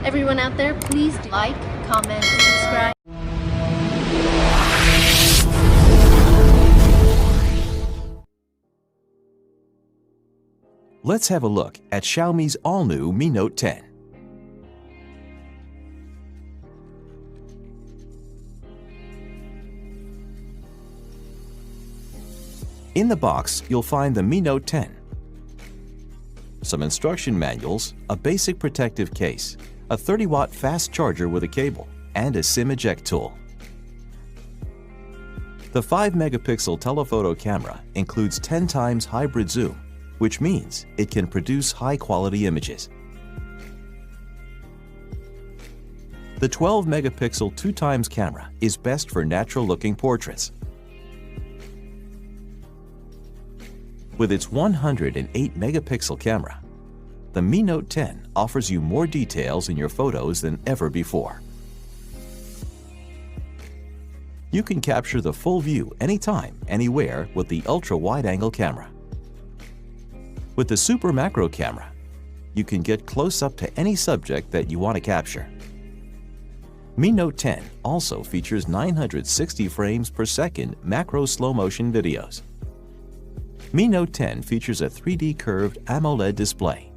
Everyone out there, please like, comment, subscribe. Let's have a look at Xiaomi's all-new Mi Note 10. In the box, you'll find the Mi Note 10, some instruction manuals, a basic protective case, a 30-watt fast charger with a cable, and a SIM eject tool. The 5-megapixel telephoto camera includes 10 times hybrid zoom, which means it can produce high-quality images. The 12-megapixel 2x camera is best for natural-looking portraits. With its 108-megapixel camera, the Mi Note 10 offers you more details in your photos than ever before. You can capture the full view anytime, anywhere with the ultra-wide-angle camera. With the Super Macro camera, you can get close up to any subject that you want to capture. Mi Note 10 also features 960 frames per second macro slow-motion videos. Mi Note 10 features a 3D curved AMOLED display.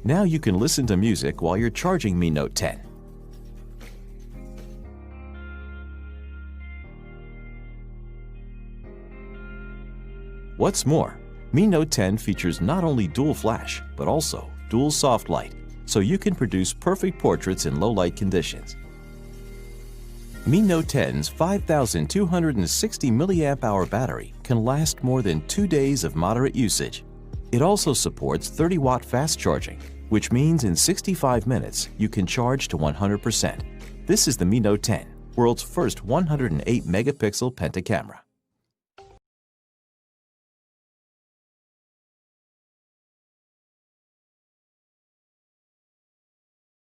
Now you can listen to music while you're charging Mi Note 10. What's more, Mi Note 10 features not only dual flash, but also dual soft light, so you can produce perfect portraits in low-light conditions. Mi Note 10's 5,260 mAh battery can last more than 2 days of moderate usage. It also supports 30-watt fast charging, which means in 65 minutes you can charge to 100%. This is the Mi Note 10, world's first 108-megapixel pentacamera.